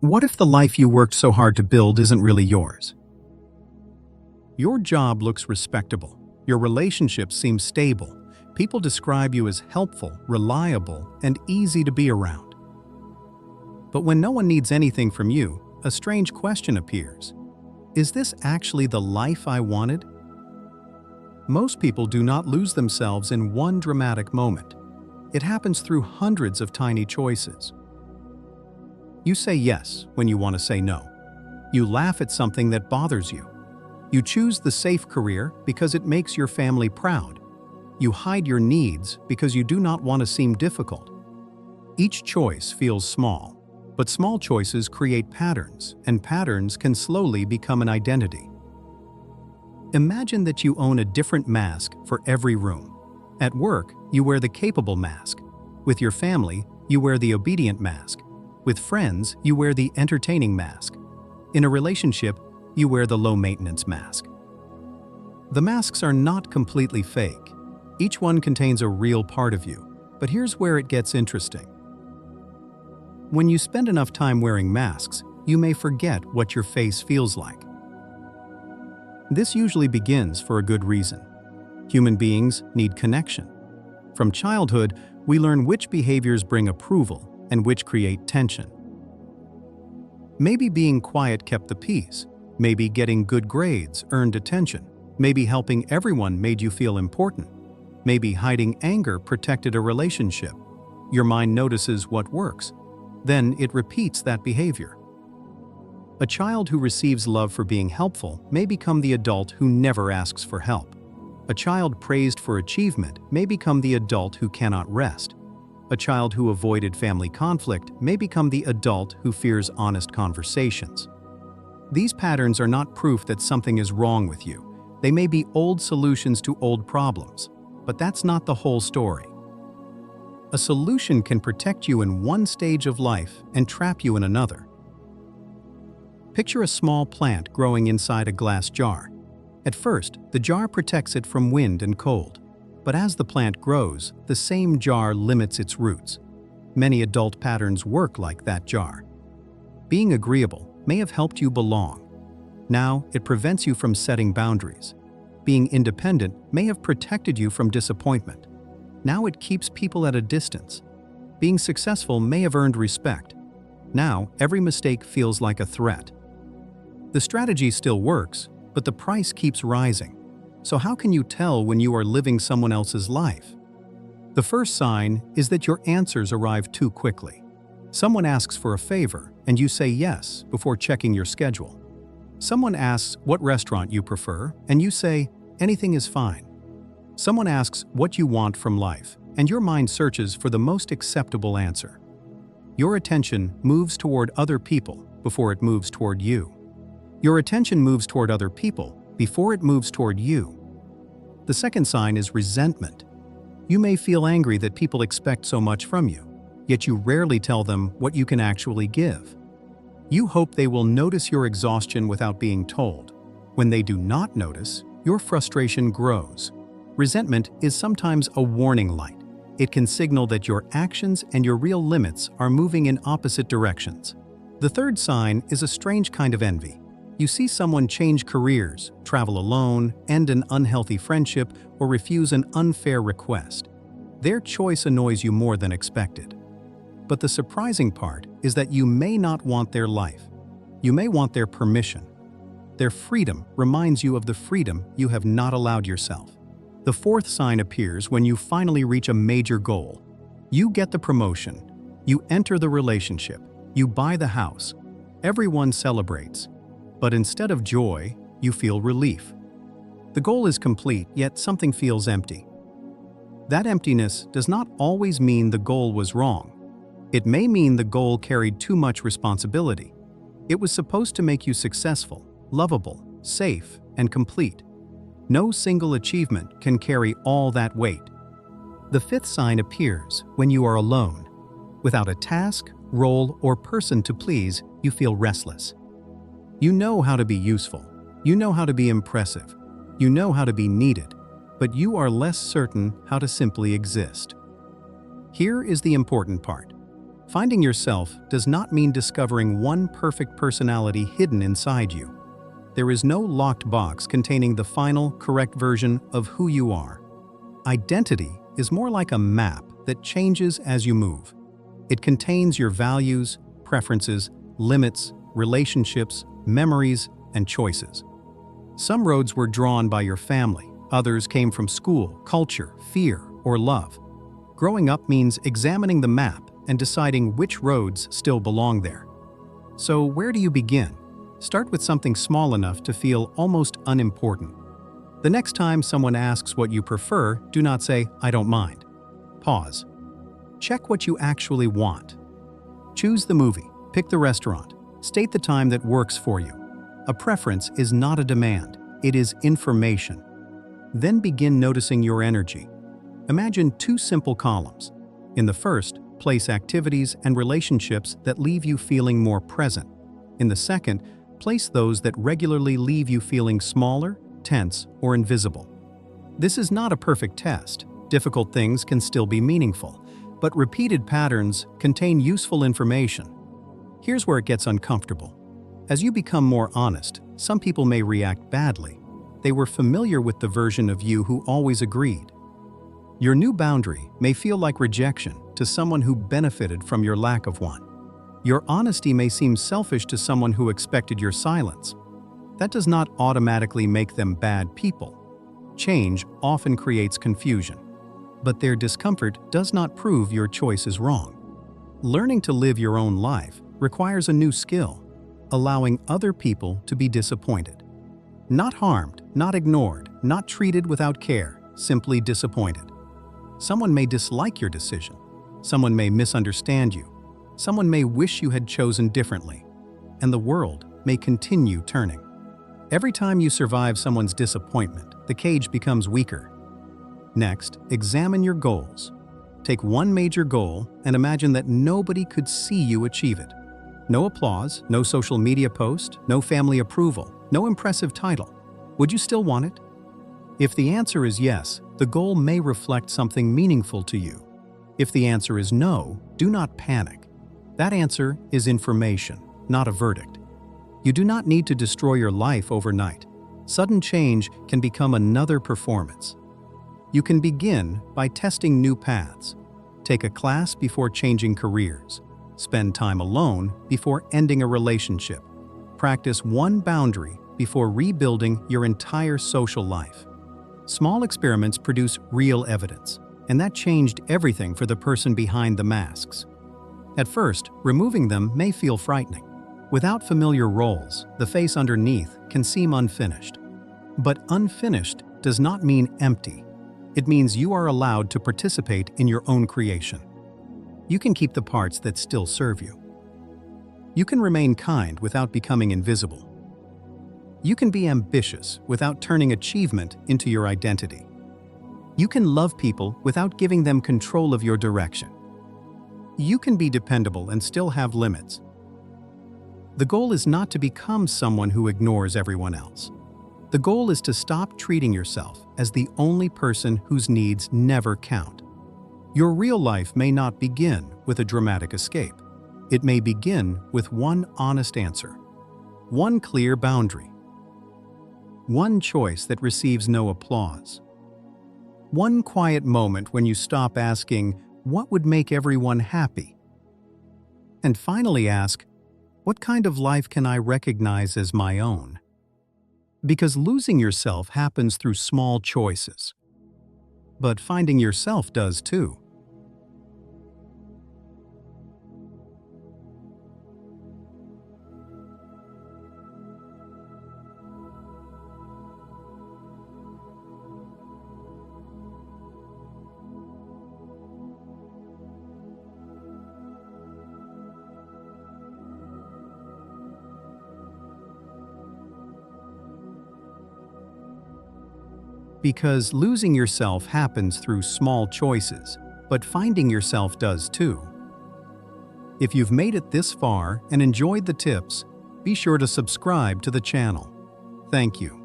What if the life you worked so hard to build isn't really yours? Your job looks respectable. Your relationships seem stable. People describe you as helpful, reliable, and easy to be around. But when no one needs anything from you, a strange question appears. Is this actually the life I wanted? Most people do not lose themselves in one dramatic moment. It happens through hundreds of tiny choices. You say yes when you want to say no. You laugh at something that bothers you. You choose the safe career because it makes your family proud. You hide your needs because you do not want to seem difficult. Each choice feels small, but small choices create patterns, and patterns can slowly become an identity. Imagine that you own a different mask for every room. At work, you wear the capable mask. With your family, you wear the obedient mask. With friends, you wear the entertaining mask. In a relationship, you wear the low-maintenance mask. The masks are not completely fake. Each one contains a real part of you, but here's where it gets interesting. When you spend enough time wearing masks, you may forget what your face feels like. This usually begins for a good reason. Human beings need connection. From childhood, we learn which behaviors bring approval and which create tension. Maybe being quiet kept the peace. Maybe getting good grades earned attention. Maybe helping everyone made you feel important. Maybe hiding anger protected a relationship. Your mind notices what works. Then it repeats that behavior. A child who receives love for being helpful may become the adult who never asks for help. A child praised for achievement may become the adult who cannot rest. A child who avoided family conflict may become the adult who fears honest conversations. These patterns are not proof that something is wrong with you. They may be old solutions to old problems, but that's not the whole story. A solution can protect you in one stage of life and trap you in another. Picture a small plant growing inside a glass jar. At first, the jar protects it from wind and cold. But as the plant grows, the same jar limits its roots. Many adult patterns work like that jar. Being agreeable may have helped you belong. Now, it prevents you from setting boundaries. Being independent may have protected you from disappointment. Now it keeps people at a distance. Being successful may have earned respect. Now, every mistake feels like a threat. The strategy still works, but the price keeps rising. So how can you tell when you are living someone else's life? The first sign is that your answers arrive too quickly. Someone asks for a favor, and you say yes before checking your schedule. Someone asks what restaurant you prefer, and you say, anything is fine. Someone asks what you want from life, and your mind searches for the most acceptable answer. Your attention moves toward other people before it moves toward you. Your attention moves toward other people before it moves toward you. The second sign is resentment. You may feel angry that people expect so much from you, yet you rarely tell them what you can actually give. You hope they will notice your exhaustion without being told. When they do not notice, your frustration grows. Resentment is sometimes a warning light. It can signal that your actions and your real limits are moving in opposite directions. The third sign is a strange kind of envy. You see someone change careers, travel alone, end an unhealthy friendship, or refuse an unfair request. Their choice annoys you more than expected. But the surprising part is that you may not want their life. You may want their permission. Their freedom reminds you of the freedom you have not allowed yourself. The fourth sign appears when you finally reach a major goal. You get the promotion. You enter the relationship. You buy the house. Everyone celebrates. But instead of joy, you feel relief. The goal is complete, yet something feels empty. That emptiness does not always mean the goal was wrong. It may mean the goal carried too much responsibility. It was supposed to make you successful, lovable, safe, and complete. No single achievement can carry all that weight. The fifth sign appears when you are alone. Without a task, role, or person to please, you feel restless. You know how to be useful. You know how to be impressive. You know how to be needed, but you are less certain how to simply exist. Here is the important part. Finding yourself does not mean discovering one perfect personality hidden inside you. There is no locked box containing the final, correct version of who you are. Identity is more like a map that changes as you move. It contains your values, preferences, limits, relationships, memories, and choices. Some roads were drawn by your family, others came from school, culture, fear, or love. Growing up means examining the map and deciding which roads still belong there. So where do you begin? Start with something small enough to feel almost unimportant. The next time someone asks what you prefer, do not say, "I don't mind." Pause. Check what you actually want. Choose the movie, pick the restaurant, state the time that works for you. A preference is not a demand, it is information. Then begin noticing your energy. Imagine two simple columns. In the first, place activities and relationships that leave you feeling more present. In the second, place those that regularly leave you feeling smaller, tense, or invisible. This is not a perfect test. Difficult things can still be meaningful, but repeated patterns contain useful information. Here's where it gets uncomfortable. As you become more honest, some people may react badly. They were familiar with the version of you who always agreed. Your new boundary may feel like rejection to someone who benefited from your lack of one. Your honesty may seem selfish to someone who expected your silence. That does not automatically make them bad people. Change often creates confusion, but their discomfort does not prove your choice is wrong. Learning to live your own life requires a new skill, allowing other people to be disappointed. Not harmed, not ignored, not treated without care, simply disappointed. Someone may dislike your decision. Someone may misunderstand you. Someone may wish you had chosen differently. And the world may continue turning. Every time you survive someone's disappointment, the cage becomes weaker. Next, examine your goals. Take one major goal and imagine that nobody could see you achieve it. No applause, no social media post, no family approval, no impressive title. Would you still want it? If the answer is yes, the goal may reflect something meaningful to you. If the answer is no, do not panic. That answer is information, not a verdict. You do not need to destroy your life overnight. Sudden change can become another performance. You can begin by testing new paths. Take a class before changing careers. Spend time alone before ending a relationship. Practice one boundary before rebuilding your entire social life. Small experiments produce real evidence, and that changed everything for the person behind the masks. At first, removing them may feel frightening. Without familiar roles, the face underneath can seem unfinished. But unfinished does not mean empty. It means you are allowed to participate in your own creation. You can keep the parts that still serve you. You can remain kind without becoming invisible. You can be ambitious without turning achievement into your identity. You can love people without giving them control of your direction. You can be dependable and still have limits. The goal is not to become someone who ignores everyone else. The goal is to stop treating yourself as the only person whose needs never count. Your real life may not begin with a dramatic escape. It may begin with one honest answer, one clear boundary, one choice that receives no applause, one quiet moment when you stop asking, "What would make everyone happy?" and finally ask, "What kind of life can I recognize as my own?" Because losing yourself happens through small choices. But finding yourself does too. Because losing yourself happens through small choices, but finding yourself does too. If you've made it this far and enjoyed the tips, be sure to subscribe to the channel. Thank you.